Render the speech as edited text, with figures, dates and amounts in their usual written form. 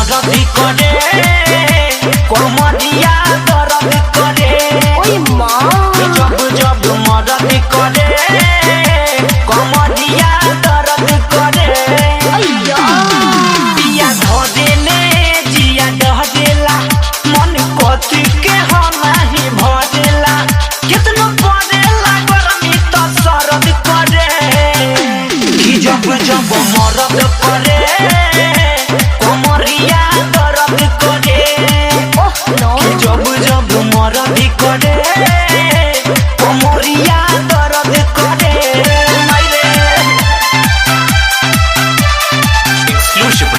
दर्द करे कमरिया दर्द करे ओए माँ जब जब मदद करे कमरिया दर्द करे अय्या